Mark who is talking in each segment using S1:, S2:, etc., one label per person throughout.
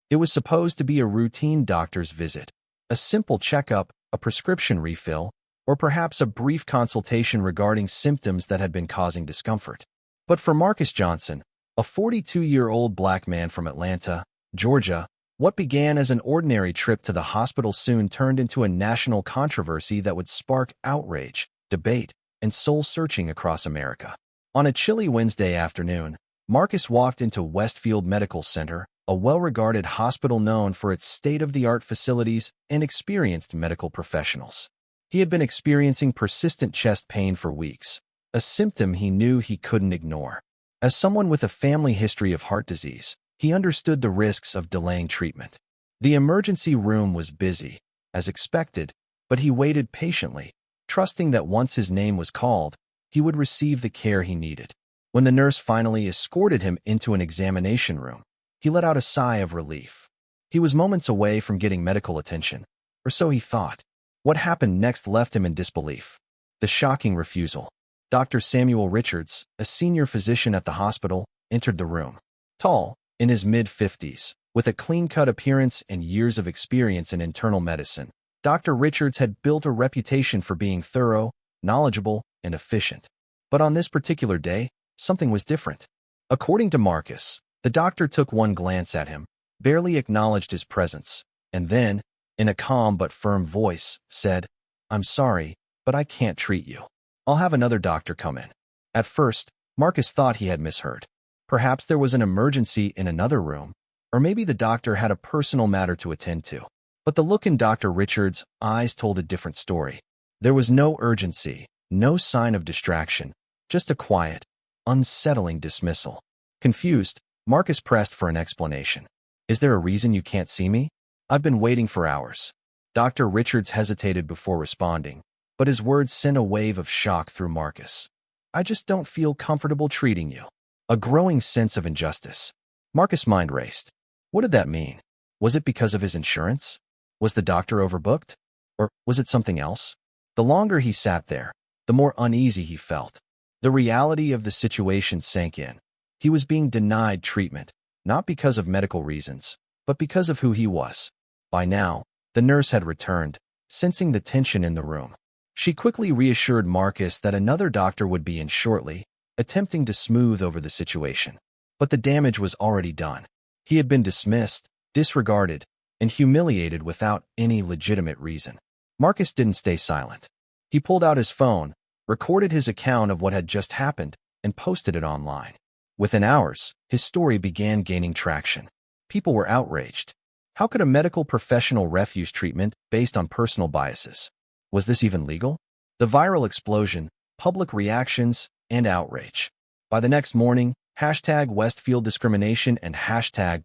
S1: It was supposed to be a routine doctor's visit, a simple checkup, a prescription refill, or perhaps a brief consultation regarding symptoms that had been causing discomfort. But for Marcus Johnson, a 42-year-old black man from Atlanta, Georgia, what began as an ordinary trip to the hospital soon turned into a national controversy that would spark outrage, debate, and soul-searching across America. On a chilly Wednesday afternoon, Marcus walked into Westfield Medical Center, a well-regarded hospital known for its state-of-the-art facilities and experienced medical professionals. He had been experiencing persistent chest pain for weeks, a symptom he knew he couldn't ignore. As someone with a family history of heart disease, he understood the risks of delaying treatment. The emergency room was busy, as expected, but he waited patiently, trusting that once his name was called, he would receive the care he needed. When the nurse finally escorted him into an examination room, he let out a sigh of relief. He was moments away from getting medical attention, or so he thought. What happened next left him in disbelief. The shocking refusal. Dr. Samuel Richards, a senior physician at the hospital, entered the room. Tall, in his mid-50s, with a clean-cut appearance and years of experience in internal medicine, Dr. Richards had built a reputation for being thorough, knowledgeable, and efficient. But on this particular day, something was different. According to Marcus, the doctor took one glance at him, barely acknowledged his presence, and then, in a calm but firm voice, said, "I'm sorry, but I can't treat you. I'll have another doctor come in." At first, Marcus thought he had misheard. Perhaps there was an emergency in another room, or maybe the doctor had a personal matter to attend to. But the look in Dr. Richards' eyes told a different story. There was no urgency, no sign of distraction, just a quiet, unsettling dismissal. Confused, Marcus pressed for an explanation. "Is there a reason you can't see me? I've been waiting for hours." Dr. Richards hesitated before responding, but his words sent a wave of shock through Marcus. "I just don't feel comfortable treating you." A growing sense of injustice. Marcus' mind raced. What did that mean? Was it because of his insurance? Was the doctor overbooked? Or was it something else? The longer he sat there, the more uneasy he felt. The reality of the situation sank in. He was being denied treatment, not because of medical reasons, but because of who he was. By now, the nurse had returned, sensing the tension in the room. She quickly reassured Marcus that another doctor would be in shortly, attempting to smooth over the situation. But the damage was already done. He had been dismissed, disregarded, and humiliated without any legitimate reason. Marcus didn't stay silent. He pulled out his phone, recorded his account of what had just happened, and posted it online. Within hours, his story began gaining traction. People were outraged. How could a medical professional refuse treatment based on personal biases? Was this even legal? The viral explosion, public reactions, and outrage. By the next morning, #Westfield discrimination and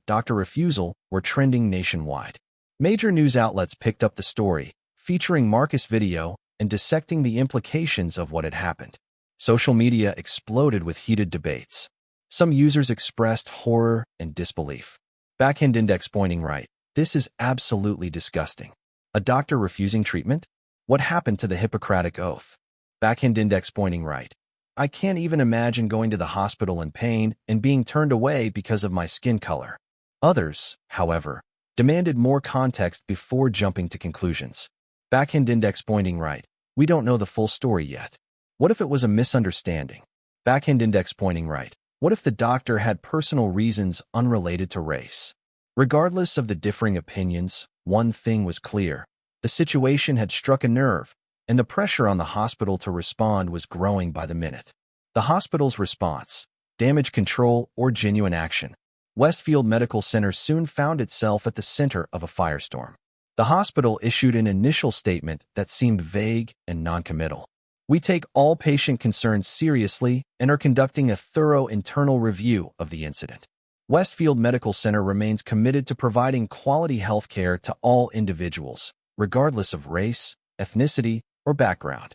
S1: #Dr. Refusal were trending nationwide. Major news outlets picked up the story, featuring Marcus' video and dissecting the implications of what had happened. Social media exploded with heated debates. Some users expressed horror and disbelief. Backhand index pointing right. "This is absolutely disgusting. A doctor refusing treatment? What happened to the Hippocratic Oath?" Backhand index pointing right. "I can't even imagine going to the hospital in pain and being turned away because of my skin color." Others, however, demanded more context before jumping to conclusions. Backhand index pointing right. "We don't know the full story yet. What if it was a misunderstanding?" Backhand index pointing right. "What if the doctor had personal reasons unrelated to race?" Regardless of the differing opinions, one thing was clear. The situation had struck a nerve, and the pressure on the hospital to respond was growing by the minute. The hospital's response, damage control or genuine action. Westfield Medical Center soon found itself at the center of a firestorm. The hospital issued an initial statement that seemed vague and noncommittal. "We take all patient concerns seriously and are conducting a thorough internal review of the incident." Westfield Medical Center remains committed to providing quality health care to all individuals, regardless of race, ethnicity, or background.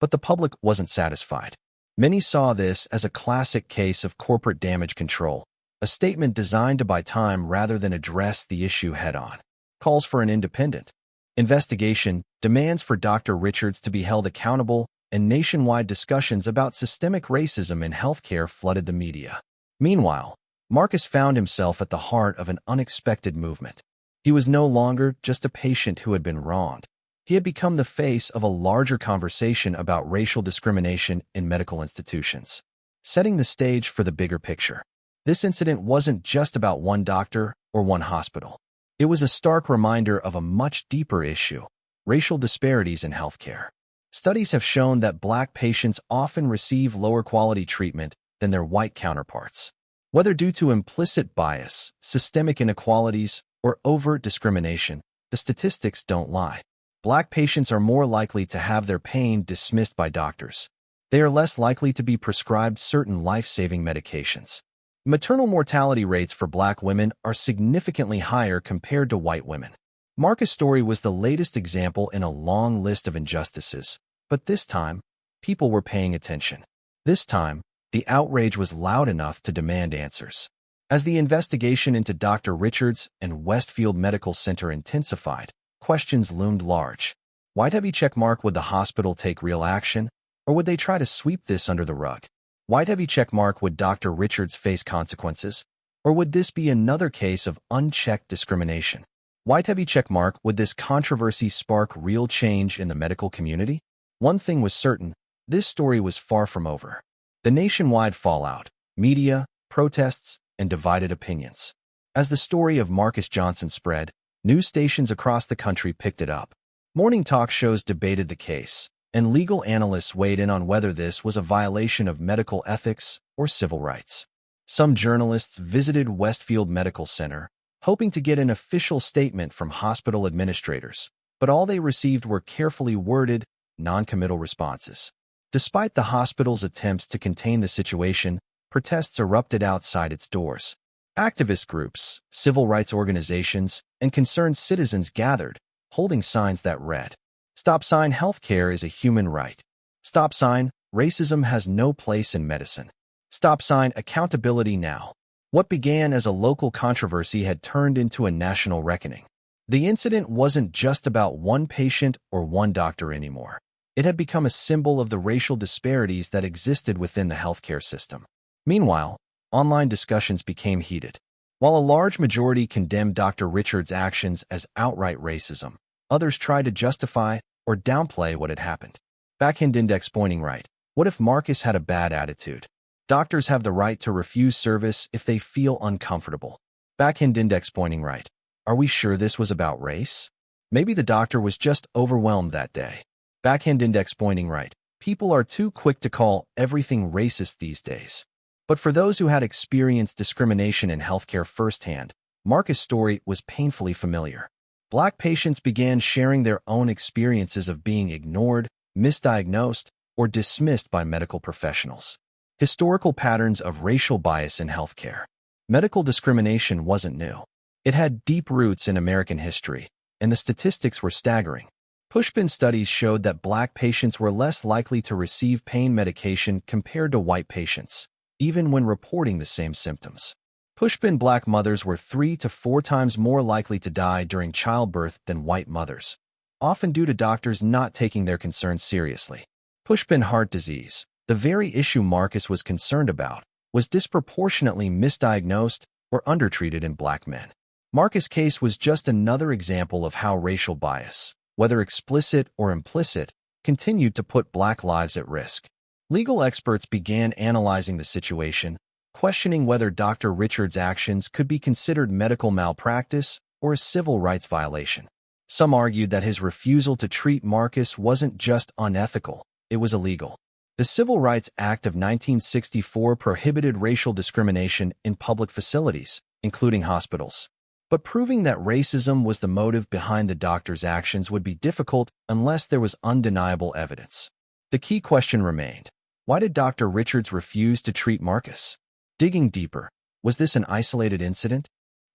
S1: But the public wasn't satisfied. Many saw this as a classic case of corporate damage control, a statement designed to buy time rather than address the issue head-on. Calls for an independent investigation, demands for Dr. Richards to be held accountable, and nationwide discussions about systemic racism in healthcare flooded the media. Meanwhile, Marcus found himself at the heart of an unexpected movement. He was no longer just a patient who had been wronged. He had become the face of a larger conversation about racial discrimination in medical institutions, setting the stage for the bigger picture. This incident wasn't just about one doctor or one hospital. It was a stark reminder of a much deeper issue: racial disparities in healthcare. Studies have shown that Black patients often receive lower quality treatment than their white counterparts. Whether due to implicit bias, systemic inequalities, or overt discrimination, the statistics don't lie. Black patients are more likely to have their pain dismissed by doctors. They are less likely to be prescribed certain life-saving medications. Maternal mortality rates for Black women are significantly higher compared to white women. Marcus' story was the latest example in a long list of injustices, but this time, people were paying attention. This time, the outrage was loud enough to demand answers. As the investigation into Dr. Richards and Westfield Medical Center intensified, questions loomed large. White heavy checkmark: would the hospital take real action, or would they try to sweep this under the rug? White heavy checkmark: would Dr. Richards face consequences, or would this be another case of unchecked discrimination? White heavy checkmark: would this controversy spark real change in the medical community? One thing was certain: this story was far from over. The nationwide fallout, media, protests, and divided opinions. As the story of Marcus Johnson spread, news stations across the country picked it up. Morning talk shows debated the case, and legal analysts weighed in on whether this was a violation of medical ethics or civil rights. Some journalists visited Westfield Medical Center, hoping to get an official statement from hospital administrators, but all they received were carefully worded, non-committal responses. Despite the hospital's attempts to contain the situation, protests erupted outside its doors. Activist groups, civil rights organizations, and concerned citizens gathered, holding signs that read, "Stop sign, healthcare is a human right." Stop sign, racism has no place in medicine. Stop sign, accountability now. What began as a local controversy had turned into a national reckoning. The incident wasn't just about one patient or one doctor anymore. It had become a symbol of the racial disparities that existed within the healthcare system. Meanwhile, online discussions became heated. While a large majority condemned Dr. Richards' actions as outright racism, others tried to justify or downplay what had happened. Backhand index pointing right. What if Marcus had a bad attitude? Doctors have the right to refuse service if they feel uncomfortable. Backhand index pointing right. Are we sure this was about race? Maybe the doctor was just overwhelmed that day. Backhand index pointing right. People are too quick to call everything racist these days. But for those who had experienced discrimination in healthcare firsthand, Marcus' story was painfully familiar. Black patients began sharing their own experiences of being ignored, misdiagnosed, or dismissed by medical professionals. Historical patterns of racial bias in healthcare. Medical discrimination wasn't new. It had deep roots in American history, and the statistics were staggering. Pushpin studies showed that Black patients were less likely to receive pain medication compared to white patients, even when reporting the same symptoms. Pushpin Black mothers were 3 to 4 times more likely to die during childbirth than white mothers, often due to doctors not taking their concerns seriously. Pushpin heart disease, the very issue Marcus was concerned about, was disproportionately misdiagnosed or undertreated in Black men. Marcus' case was just another example of how racial bias, whether explicit or implicit, continued to put Black lives at risk. Legal experts began analyzing the situation, questioning whether Dr. Richards' actions could be considered medical malpractice or a civil rights violation. Some argued that his refusal to treat Marcus wasn't just unethical, it was illegal. The Civil Rights Act of 1964 prohibited racial discrimination in public facilities, including hospitals. But proving that racism was the motive behind the doctor's actions would be difficult unless there was undeniable evidence. The key question remained: why did Dr. Richards refuse to treat Marcus? Digging deeper, was this an isolated incident?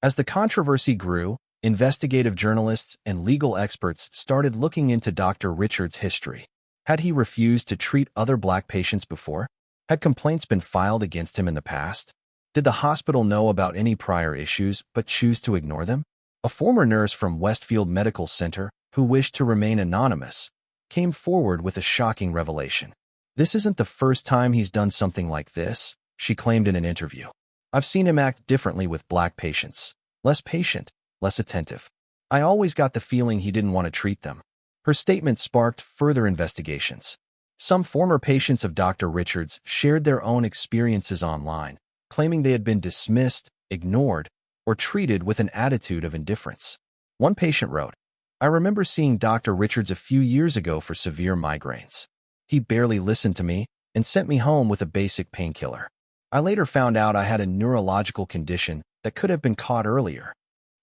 S1: As the controversy grew, investigative journalists and legal experts started looking into Dr. Richards' history. Had he refused to treat other Black patients before? Had complaints been filed against him in the past? Did the hospital know about any prior issues but choose to ignore them? A former nurse from Westfield Medical Center, who wished to remain anonymous, came forward with a shocking revelation. "This isn't the first time he's done something like this," she claimed in an interview. I've seen him act differently with black patients. Less patient, less attentive. I always got the feeling he didn't want to treat them. Her statement sparked further investigations. Some former patients of Dr. Richards shared their own experiences online, claiming they had been dismissed, ignored, or treated with an attitude of indifference. One patient wrote, "I remember seeing Dr. Richards a few years ago for severe migraines. He barely listened to me and sent me home with a basic painkiller. I later found out I had a neurological condition that could have been caught earlier."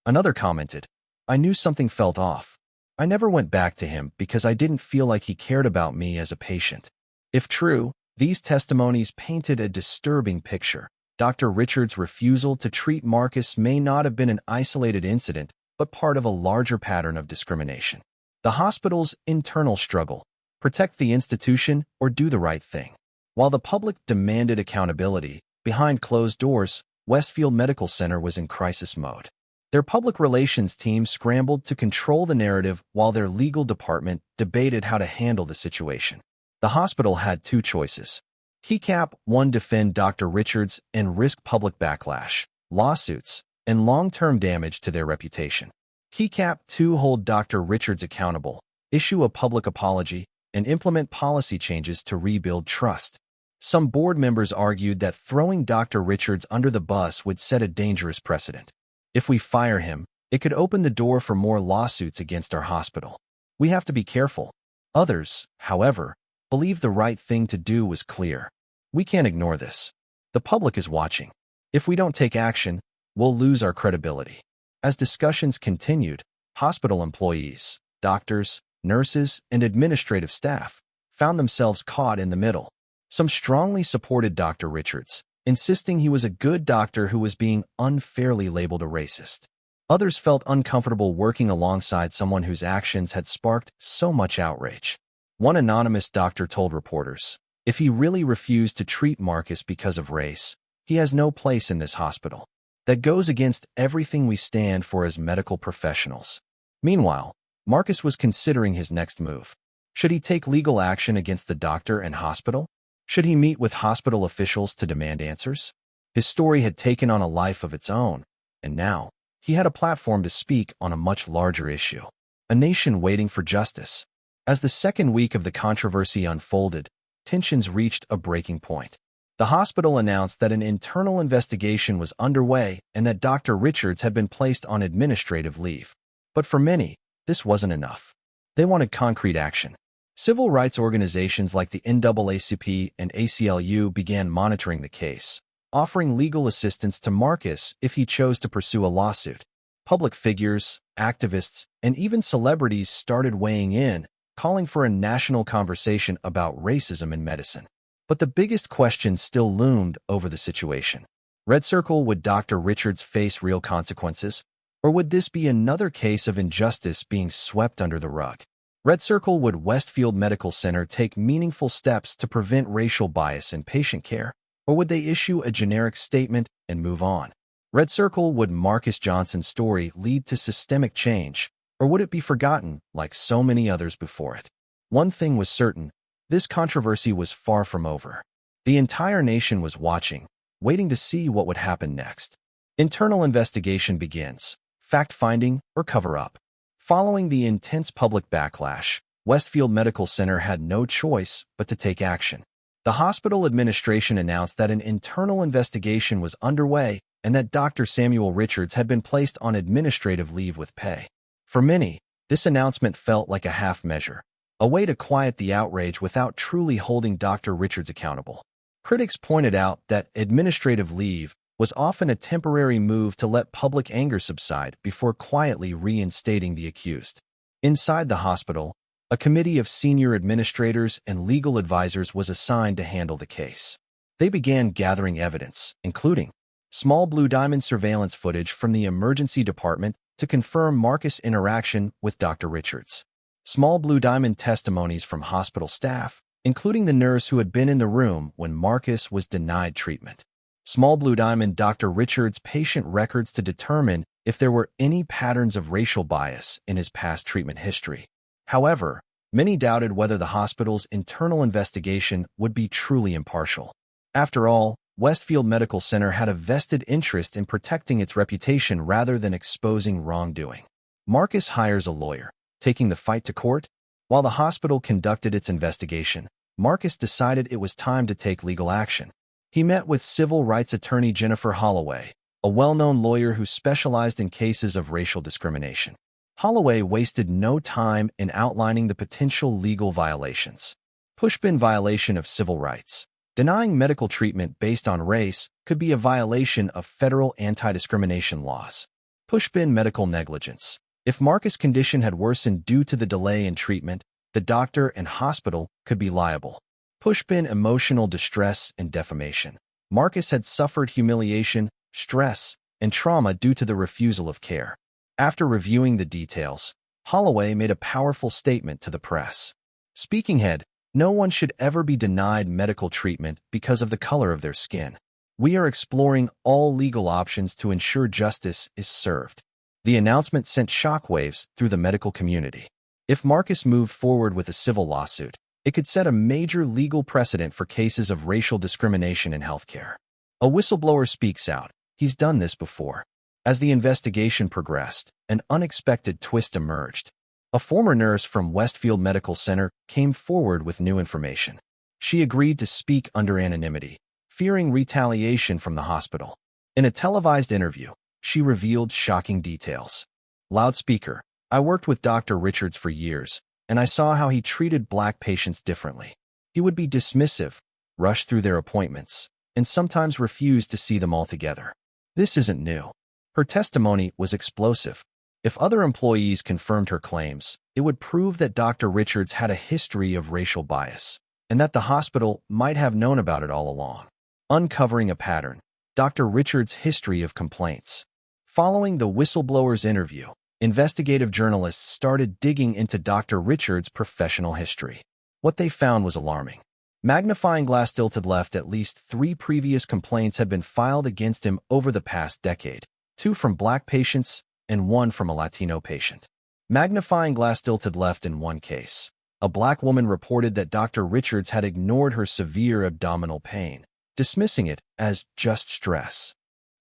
S1: Another commented, "I knew something felt off. I never went back to him because I didn't feel like he cared about me as a patient." If true, these testimonies painted a disturbing picture. Dr. Richards' refusal to treat Marcus may not have been an isolated incident, but part of a larger pattern of discrimination. The hospital's internal struggle: protect the institution or do the right thing. While the public demanded accountability, behind closed doors, Westfield Medical Center was in crisis mode. Their public relations team scrambled to control the narrative while their legal department debated how to handle the situation. The hospital had two choices. Keycap: 1, defend Dr. Richards and risk public backlash, lawsuits, and long-term damage to their reputation. Keycap: 2, hold Dr. Richards accountable, issue a public apology, and implement policy changes to rebuild trust. Some board members argued that throwing Dr. Richards under the bus would set a dangerous precedent. If we fire him, it could open the door for more lawsuits against our hospital. We have to be careful. Others, however, believe the right thing to do was clear. We can't ignore this. The public is watching. If we don't take action, we'll lose our credibility. As discussions continued, hospital employees, doctors, nurses, and administrative staff found themselves caught in the middle. Some strongly supported Dr. Richards, insisting he was a good doctor who was being unfairly labeled a racist. Others felt uncomfortable working alongside someone whose actions had sparked so much outrage. One anonymous doctor told reporters, "If he really refused to treat Marcus because of race, he has no place in this hospital. That goes against everything we stand for as medical professionals." Meanwhile, Marcus was considering his next move. Should he take legal action against the doctor and hospital? Should he meet with hospital officials to demand answers? His story had taken on a life of its own, and now he had a platform to speak on a much larger issue. A nation waiting for justice. As the second week of the controversy unfolded, tensions reached a breaking point. The hospital announced that an internal investigation was underway and that Dr. Richards had been placed on administrative leave. But for many, this wasn't enough. They wanted concrete action. Civil rights organizations like the NAACP and ACLU began monitoring the case, offering legal assistance to Marcus if he chose to pursue a lawsuit. Public figures, activists, and even celebrities started weighing in, calling for a national conversation about racism in medicine. But the biggest question still loomed over the situation. Red Circle: would Dr. Richards face real consequences, or would this be another case of injustice being swept under the rug? Red Circle: would Westfield Medical Center take meaningful steps to prevent racial bias in patient care, or would they issue a generic statement and move on? Red Circle: would Marcus Johnson's story lead to systemic change, or would it be forgotten like so many others before it? One thing was certain: this controversy was far from over. The entire nation was watching, waiting to see what would happen next. Internal investigation begins. Fact-finding or cover-up. Following the intense public backlash, Westfield Medical Center had no choice but to take action. The hospital administration announced that an internal investigation was underway and that Dr. Samuel Richards had been placed on administrative leave with pay. For many, this announcement felt like a half measure, a way to quiet the outrage without truly holding Dr. Richards accountable. Critics pointed out that administrative leave was often a temporary move to let public anger subside before quietly reinstating the accused. Inside the hospital, a committee of senior administrators and legal advisors was assigned to handle the case. They began gathering evidence, including small Blue Diamond surveillance footage from the emergency department to confirm Marcus' interaction with Dr. Richards, small Blue Diamond testimonies from hospital staff, including the nurse who had been in the room when Marcus was denied treatment, small Blue Diamond Dr. Richards' patient records to determine if there were any patterns of racial bias in his past treatment history. However, many doubted whether the hospital's internal investigation would be truly impartial. After all, Westfield Medical Center had a vested interest in protecting its reputation rather than exposing wrongdoing. Marcus hires a lawyer, taking the fight to court. While the hospital conducted its investigation, Marcus decided it was time to take legal action. He met with civil rights attorney Jennifer Holloway, a well-known lawyer who specialized in cases of racial discrimination. Holloway wasted no time in outlining the potential legal violations. Pushpin violation of civil rights. Denying medical treatment based on race could be a violation of federal anti-discrimination laws. Pushpin medical negligence. If Marcus' condition had worsened due to the delay in treatment, the doctor and hospital could be liable. Pushpin emotional distress and defamation. Marcus had suffered humiliation, stress, and trauma due to the refusal of care. After reviewing the details, Holloway made a powerful statement to the press. Speaking head, no one should ever be denied medical treatment because of the color of their skin. We are exploring all legal options to ensure justice is served. The announcement sent shockwaves through the medical community. If Marcus moved forward with a civil lawsuit, it could set a major legal precedent for cases of racial discrimination in healthcare. A whistleblower speaks out. He's done this before. As the investigation progressed, an unexpected twist emerged. A former nurse from Westfield Medical Center came forward with new information. She agreed to speak under anonymity, fearing retaliation from the hospital. In a televised interview, she revealed shocking details. Loudspeaker. I worked with Dr. Richards for years, and I saw how he treated black patients differently. He would be dismissive, rush through their appointments, and sometimes refuse to see them altogether. This isn't new. Her testimony was explosive. If other employees confirmed her claims, it would prove that Dr. Richards had a history of racial bias, and that the hospital might have known about it all along. Uncovering a pattern. Dr. Richards' history of complaints. Following the whistleblower's interview, investigative journalists started digging into Dr. Richards' professional history. What they found was alarming. Magnifying glass tilted left, at least 3 previous complaints had been filed against him over the past decade, 2 from black patients and 1 from a Latino patient. Magnifying glass tilted left. In one case, a black woman reported that Dr. Richards had ignored her severe abdominal pain, dismissing it as just stress.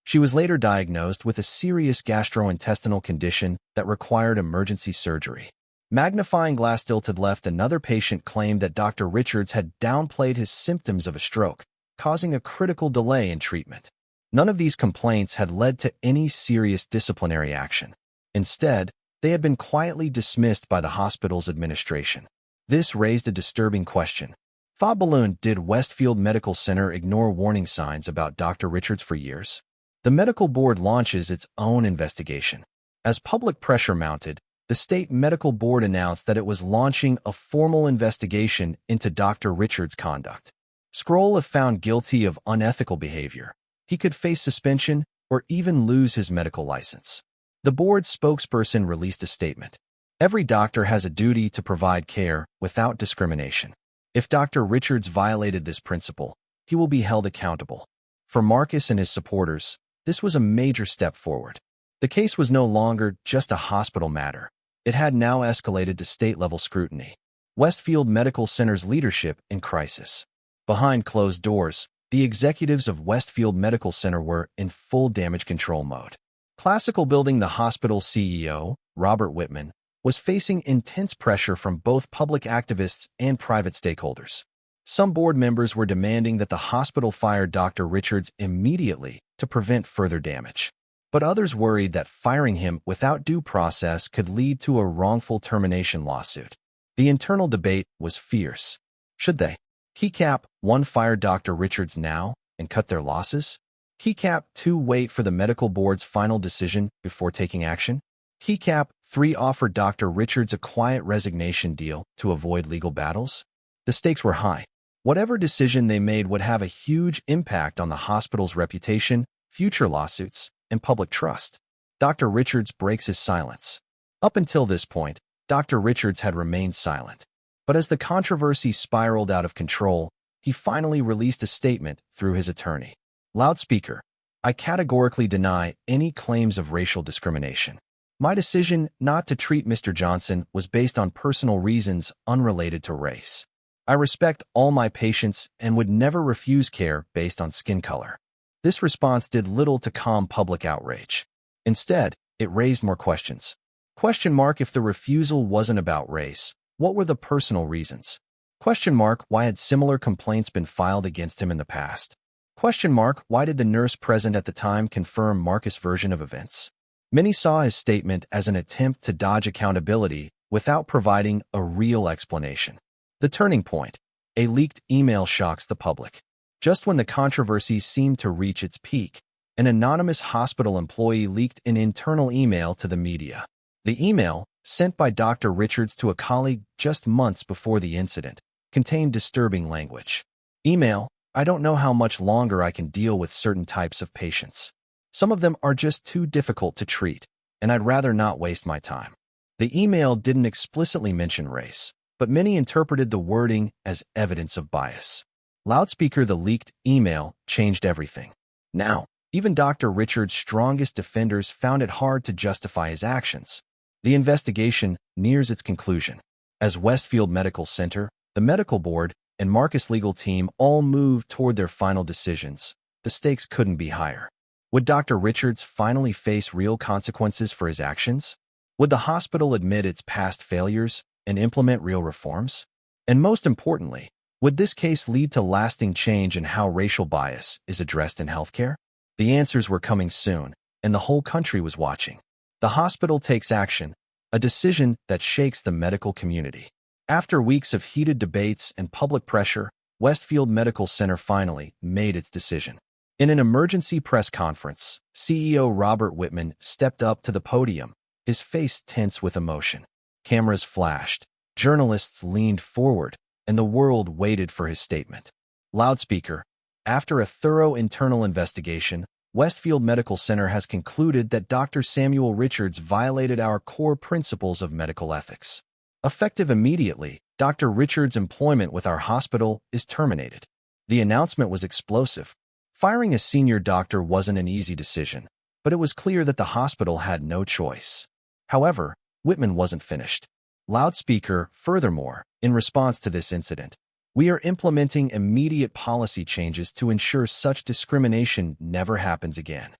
S1: She was later diagnosed with a serious gastrointestinal condition that required emergency surgery. Magnifying glass tilted left. Another patient claimed that Dr. Richards had downplayed his symptoms of a stroke, causing a critical delay in treatment. None of these complaints had led to any serious disciplinary action. Instead, they had been quietly dismissed by the hospital's administration. This raised a disturbing question. Thought balloon. Did Westfield Medical Center ignore warning signs about Dr. Richards for years? The medical board launches its own investigation. As public pressure mounted, the state medical board announced that it was launching a formal investigation into Dr. Richards' conduct. Scroll, if found guilty of unethical behavior, he could face suspension or even lose his medical license. The board's spokesperson released a statement. Every doctor has a duty to provide care without discrimination. If Dr. Richards violated this principle, he will be held accountable. For Marcus and his supporters, this was a major step forward. The case was no longer just a hospital matter. It had now escalated to state-level scrutiny. Westfield Medical Center's leadership in crisis. Behind closed doors, the executives of Westfield Medical Center were in full damage control mode. Classical Building. The hospital's CEO, Robert Whitman, was facing intense pressure from both public activists and private stakeholders. Some board members were demanding that the hospital fire Dr. Richards immediately to prevent further damage. But others worried that firing him without due process could lead to a wrongful termination lawsuit. The internal debate was fierce. Should they? Keycap 1. Fire Dr. Richards now and cut their losses? Keycap 2. Wait for the medical board's final decision before taking action? Keycap 3. Offer Dr. Richards a quiet resignation deal to avoid legal battles? The stakes were high. Whatever decision they made would have a huge impact on the hospital's reputation, future lawsuits, and public trust. Dr. Richards breaks his silence. Up until this point, Dr. Richards had remained silent. But as the controversy spiraled out of control, he finally released a statement through his attorney. Loudspeaker. I categorically deny any claims of racial discrimination. My decision not to treat Mr. Johnson was based on personal reasons unrelated to race. I respect all my patients and would never refuse care based on skin color. This response did little to calm public outrage. Instead, it raised more questions. Question mark if the refusal wasn't about race, what were the personal reasons? Question mark why had similar complaints been filed against him in the past? Question mark why did the nurse present at the time confirm Marcus' version of events? Many saw his statement as an attempt to dodge accountability without providing a real explanation. The turning point. A leaked email shocks the public. Just when the controversy seemed to reach its peak, an anonymous hospital employee leaked an internal email to the media. The email, sent by Dr. Richards to a colleague just months before the incident, contained disturbing language. Email, I don't know how much longer I can deal with certain types of patients. Some of them are just too difficult to treat, and I'd rather not waste my time. The email didn't explicitly mention race, but many interpreted the wording as evidence of bias. Loudspeaker, the leaked email changed everything. Now, even Dr. Richards' strongest defenders found it hard to justify his actions. The investigation nears its conclusion. As Westfield Medical Center, the medical board, and Marcus' legal team all moved toward their final decisions, the stakes couldn't be higher. Would Dr. Richards finally face real consequences for his actions? Would the hospital admit its past failures and implement real reforms? And most importantly, would this case lead to lasting change in how racial bias is addressed in healthcare? The answers were coming soon, and the whole country was watching. The hospital takes action, a decision that shakes the medical community. After weeks of heated debates and public pressure, Westfield Medical Center finally made its decision. In an emergency press conference, CEO Robert Whitman stepped up to the podium, his face tense with emotion. Cameras flashed, journalists leaned forward, and the world waited for his statement. Loudspeaker, after a thorough internal investigation, Westfield Medical Center has concluded that Dr. Samuel Richards violated our core principles of medical ethics. Effective immediately, Dr. Richards' employment with our hospital is terminated. The announcement was explosive. Firing a senior doctor wasn't an easy decision, but it was clear that the hospital had no choice. However, Whitman wasn't finished. Loudspeaker, furthermore, in response to this incident, we are implementing immediate policy changes to ensure such discrimination never happens again.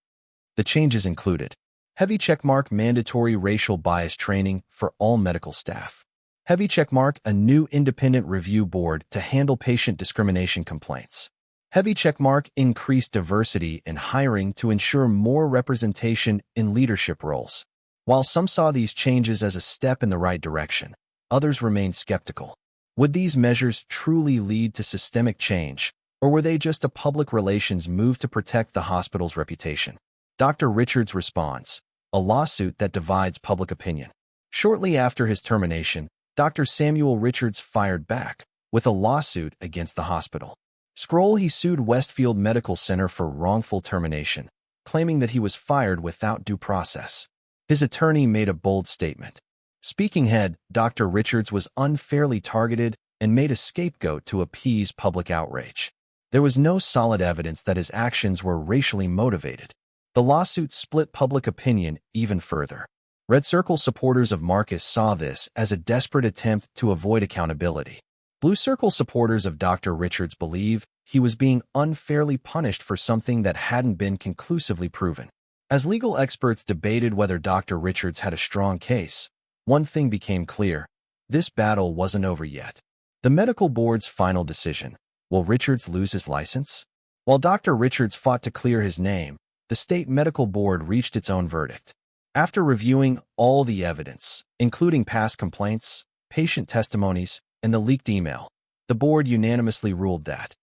S1: The changes included heavy checkmark mandatory racial bias training for all medical staff. Heavy checkmark a new independent review board to handle patient discrimination complaints. Heavy checkmark increased diversity in hiring to ensure more representation in leadership roles. While some saw these changes as a step in the right direction, others remained skeptical. Would these measures truly lead to systemic change, or were they just a public relations move to protect the hospital's reputation? Dr. Richards responds, a lawsuit that divides public opinion. Shortly after his termination, Dr. Samuel Richards fired back with a lawsuit against the hospital. He sued Westfield Medical Center for wrongful termination, claiming that he was fired without due process. His attorney made a bold statement. Speaking head, Dr. Richards was unfairly targeted and made a scapegoat to appease public outrage. There was no solid evidence that his actions were racially motivated. The lawsuit split public opinion even further. Red Circle supporters of Marcus saw this as a desperate attempt to avoid accountability. Blue Circle supporters of Dr. Richards believe he was being unfairly punished for something that hadn't been conclusively proven. As legal experts debated whether Dr. Richards had a strong case, one thing became clear. This battle wasn't over yet. The medical board's final decision. Will Richards lose his license? While Dr. Richards fought to clear his name, the state medical board reached its own verdict. After reviewing all the evidence, including past complaints, patient testimonies, and the leaked email, the board unanimously ruled that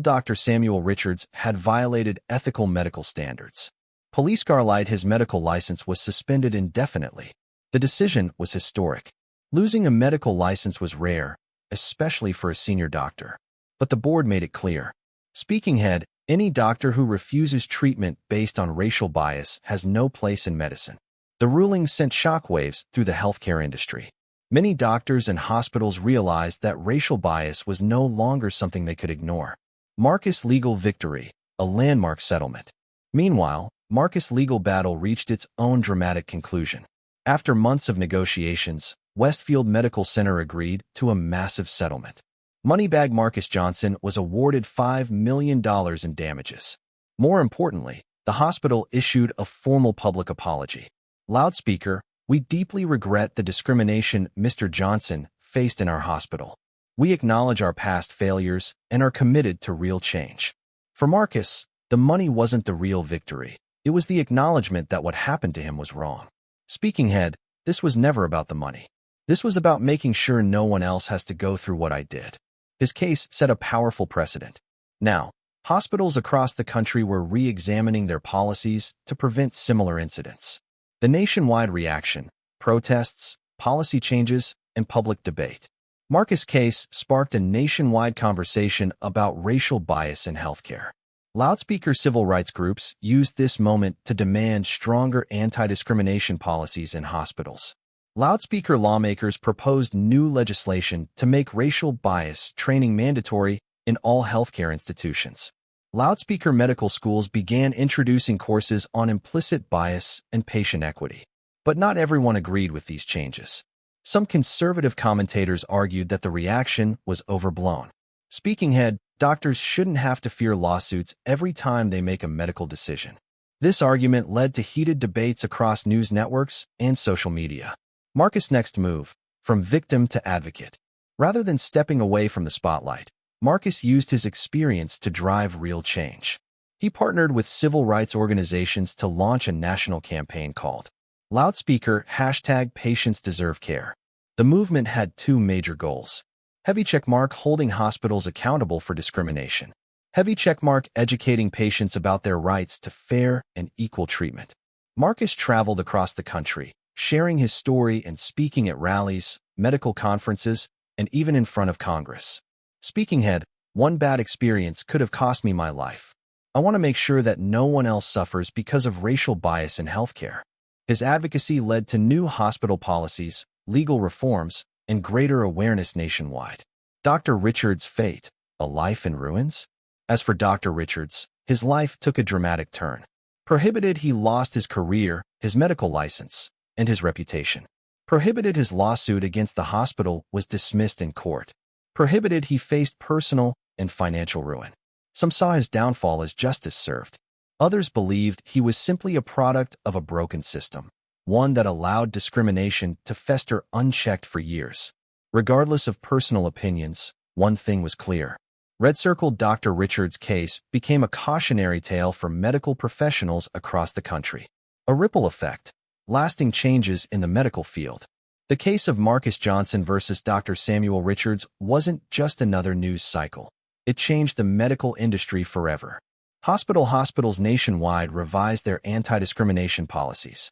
S1: Dr. Samuel Richards had violated ethical medical standards. Police Garlight, his medical license was suspended indefinitely. The decision was historic. Losing a medical license was rare, especially for a senior doctor. But the board made it clear. Speaking head, any doctor who refuses treatment based on racial bias has no place in medicine. The ruling sent shockwaves through the healthcare industry. Many doctors and hospitals realized that racial bias was no longer something they could ignore. Marcus legal victory, a landmark settlement. Meanwhile, Marcus' legal battle reached its own dramatic conclusion. After months of negotiations, Westfield Medical Center agreed to a massive settlement. Moneybag Marcus Johnson was awarded $5 million in damages. More importantly, the hospital issued a formal public apology. Loudspeaker, we deeply regret the discrimination Mr. Johnson faced in our hospital. We acknowledge our past failures and are committed to real change. For Marcus, the money wasn't the real victory. It was the acknowledgement that what happened to him was wrong. Speaking head, this was never about the money. This was about making sure no one else has to go through what I did. His case set a powerful precedent. Now, hospitals across the country were re-examining their policies to prevent similar incidents. The nationwide reaction, protests, policy changes, and public debate. Marcus' case sparked a nationwide conversation about racial bias in healthcare. Loudspeaker civil rights groups used this moment to demand stronger anti-discrimination policies in hospitals. Loudspeaker lawmakers proposed new legislation to make racial bias training mandatory in all healthcare institutions. Loudspeaker medical schools began introducing courses on implicit bias and patient equity. But not everyone agreed with these changes. Some conservative commentators argued that the reaction was overblown. Speaking head, doctors shouldn't have to fear lawsuits every time they make a medical decision. This argument led to heated debates across news networks and social media. Marcus' next move, from victim to advocate. Rather than stepping away from the spotlight, Marcus used his experience to drive real change. He partnered with civil rights organizations to launch a national campaign called Loudspeaker #PatientsDeserveCare. The movement had two major goals. Heavy checkmark holding hospitals accountable for discrimination. Heavy checkmark educating patients about their rights to fair and equal treatment. Marcus traveled across the country, sharing his story and speaking at rallies, medical conferences, and even in front of Congress. Speaking head, one bad experience could have cost me my life. I want to make sure that no one else suffers because of racial bias in healthcare. His advocacy led to new hospital policies, legal reforms, and greater awareness nationwide. Dr. Richards' fate, a life in ruins? As for Dr. Richards, his life took a dramatic turn. Prohibited, he lost his career, his medical license, and his reputation. Prohibited, his lawsuit against the hospital was dismissed in court. Prohibited, he faced personal and financial ruin. Some saw his downfall as justice served. Others believed he was simply a product of a broken system, one that allowed discrimination to fester unchecked for years. Regardless of personal opinions, one thing was clear. Red Circle Dr. Richards' case became a cautionary tale for medical professionals across the country. A ripple effect, lasting changes in the medical field. The case of Marcus Johnson versus Dr. Samuel Richards wasn't just another news cycle. It changed the medical industry forever. Hospitals nationwide revised their anti-discrimination policies.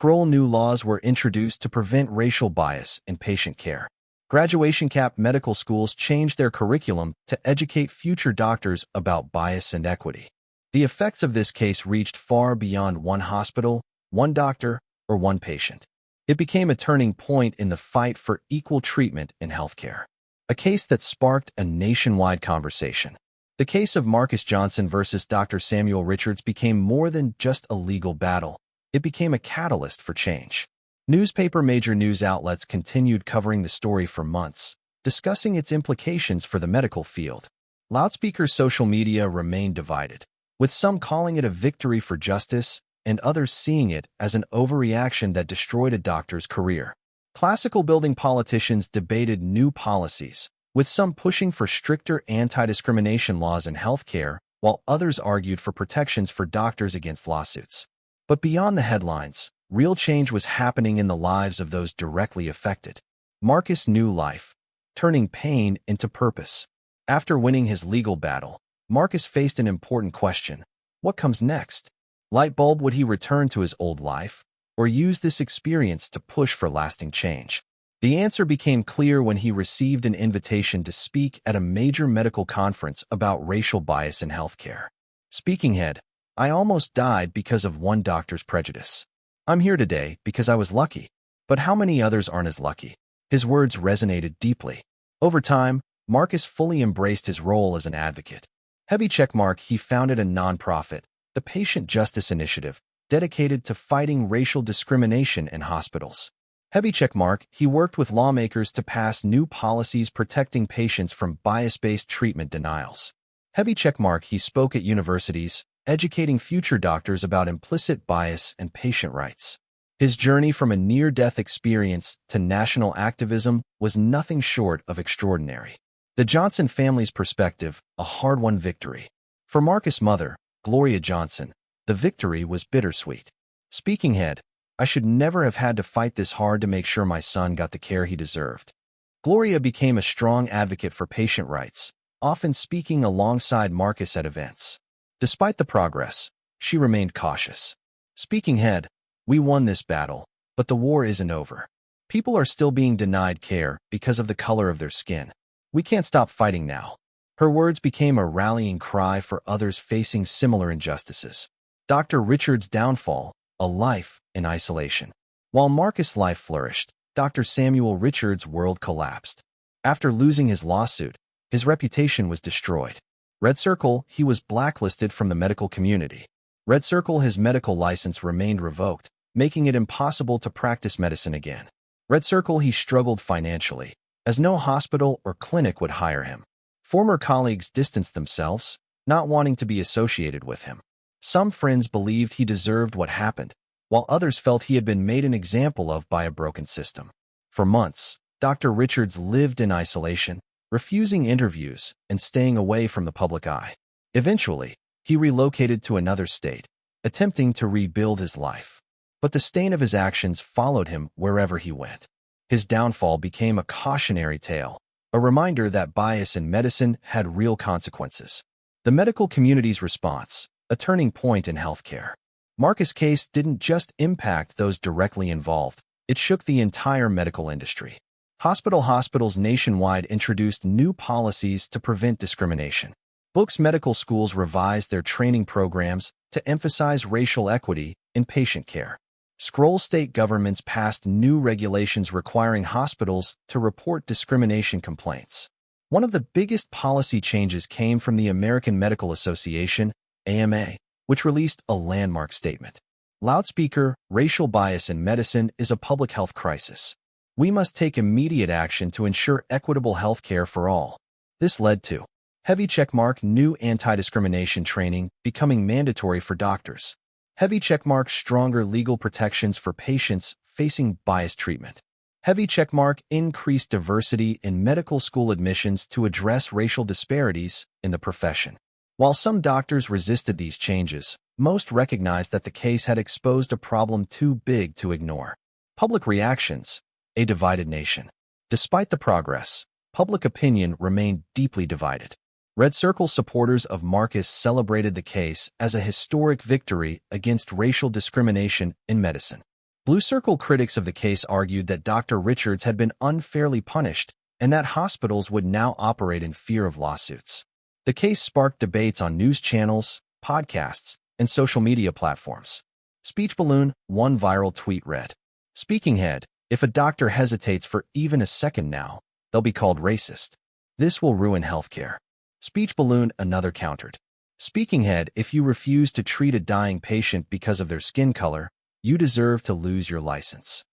S1: New laws were introduced to prevent racial bias in patient care. Graduation cap medical schools changed their curriculum to educate future doctors about bias and equity. The effects of this case reached far beyond one hospital, one doctor, or one patient. It became a turning point in the fight for equal treatment in healthcare. A case that sparked a nationwide conversation. The case of Marcus Johnson versus Dr. Samuel Richards became more than just a legal battle. It became a catalyst for change. Major news outlets continued covering the story for months, discussing its implications for the medical field. Loudspeaker social media remained divided, with some calling it a victory for justice and others seeing it as an overreaction that destroyed a doctor's career. Classical building politicians debated new policies, with some pushing for stricter anti-discrimination laws in healthcare, while others argued for protections for doctors against lawsuits. But beyond the headlines, real change was happening in the lives of those directly affected. Marcus knew life, turning pain into purpose. After winning his legal battle, Marcus faced an important question. What comes next? Lightbulb, would he return to his old life, or use this experience to push for lasting change? The answer became clear when he received an invitation to speak at a major medical conference about racial bias in healthcare. Speaking head, I almost died because of one doctor's prejudice. I'm here today because I was lucky. But how many others aren't as lucky? His words resonated deeply. Over time, Marcus fully embraced his role as an advocate. Heavy checkmark, he founded a nonprofit, the Patient Justice Initiative, dedicated to fighting racial discrimination in hospitals. Heavy checkmark, he worked with lawmakers to pass new policies protecting patients from bias-based treatment denials. Heavy checkmark, he spoke at universities, educating future doctors about implicit bias and patient rights. His journey from a near-death experience to national activism was nothing short of extraordinary. The Johnson family's perspective, a hard-won victory. For Marcus' mother, Gloria Johnson, the victory was bittersweet. Speaking head, I should never have had to fight this hard to make sure my son got the care he deserved. Gloria became a strong advocate for patient rights, often speaking alongside Marcus at events. Despite the progress, she remained cautious. Speaking head, we won this battle, but the war isn't over. People are still being denied care because of the color of their skin. We can't stop fighting now. Her words became a rallying cry for others facing similar injustices. Dr. Richard's downfall, a life in isolation. While Marcus' life flourished, Dr. Samuel Richards' world collapsed. After losing his lawsuit, his reputation was destroyed. Red Circle, he was blacklisted from the medical community. Red Circle, his medical license remained revoked, making it impossible to practice medicine again. Red Circle, he struggled financially, as no hospital or clinic would hire him. Former colleagues distanced themselves, not wanting to be associated with him. Some friends believed he deserved what happened, while others felt he had been made an example of by a broken system. For months, Dr. Richards lived in isolation, refusing interviews and staying away from the public eye. Eventually, he relocated to another state, attempting to rebuild his life. But the stain of his actions followed him wherever he went. His downfall became a cautionary tale, a reminder that bias in medicine had real consequences. The medical community's response, a turning point in healthcare. Marcus' case didn't just impact those directly involved, it shook the entire medical industry. Hospitals nationwide introduced new policies to prevent discrimination. Brooks Medical Schools revised their training programs to emphasize racial equity in patient care. Scroll state governments passed new regulations requiring hospitals to report discrimination complaints. One of the biggest policy changes came from the American Medical Association, AMA, which released a landmark statement. Loudspeaker, racial bias in medicine is a public health crisis. We must take immediate action to ensure equitable health care for all. This led to heavy checkmark new anti-discrimination training becoming mandatory for doctors. Heavy checkmark stronger legal protections for patients facing biased treatment. Heavy checkmark increased diversity in medical school admissions to address racial disparities in the profession. While some doctors resisted these changes, most recognized that the case had exposed a problem too big to ignore. Public reactions, a divided nation. Despite the progress, public opinion remained deeply divided. Red Circle supporters of Marcus celebrated the case as a historic victory against racial discrimination in medicine. Blue Circle critics of the case argued that Dr. Richards had been unfairly punished and that hospitals would now operate in fear of lawsuits. The case sparked debates on news channels, podcasts, and social media platforms. Speech Balloon, one viral tweet read, "Speaking head, if a doctor hesitates for even a second now, they'll be called racist. This will ruin healthcare." Speech Balloon, another countered, "Speaking head, if you refuse to treat a dying patient because of their skin color, you deserve to lose your license."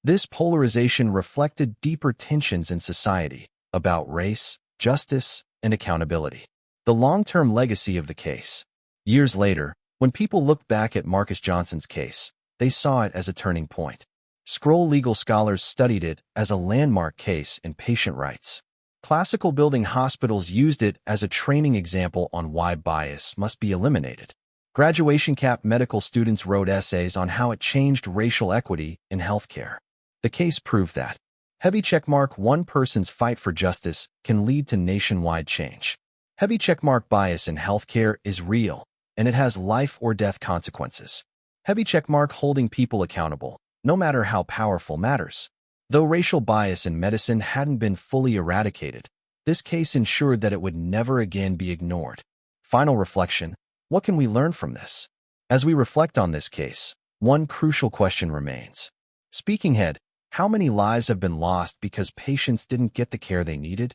S1: This polarization reflected deeper tensions in society about race, justice, and accountability. The long-term legacy of the case. Years later, when people looked back at Marcus Johnson's case, they saw it as a turning point. Scroll legal scholars studied it as a landmark case in patient rights. Classical building hospitals used it as a training example on why bias must be eliminated. Graduation Cap medical students wrote essays on how it changed racial equity in healthcare. The case proved that heavy checkmark one person's fight for justice can lead to nationwide change. Heavy checkmark bias in healthcare is real, and it has life or death consequences. Heavy checkmark holding people accountable, no matter how powerful, matters. Though racial bias in medicine hadn't been fully eradicated, this case ensured that it would never again be ignored. Final reflection, what can we learn from this? As we reflect on this case, one crucial question remains. Speaking head, how many lives have been lost because patients didn't get the care they needed?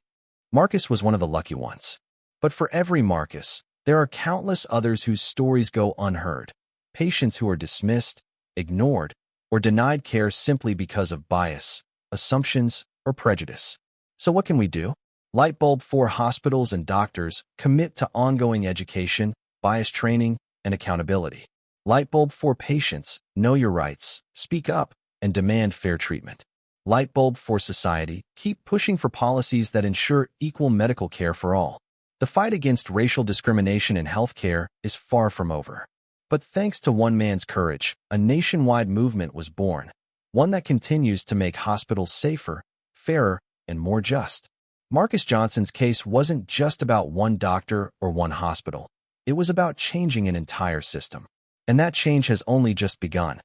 S1: Marcus was one of the lucky ones. But for every Marcus, there are countless others whose stories go unheard. Patients who are dismissed, ignored, or denied care simply because of bias, assumptions, or prejudice. So what can we do? Lightbulb for hospitals and doctors commit to ongoing education, bias training, and accountability. Lightbulb for patients, know your rights, speak up, and demand fair treatment. Lightbulb for society, keep pushing for policies that ensure equal medical care for all. The fight against racial discrimination in healthcare is far from over. But thanks to one man's courage, a nationwide movement was born, one that continues to make hospitals safer, fairer, and more just. Marcus Johnson's case wasn't just about one doctor or one hospital. It was about changing an entire system. And that change has only just begun.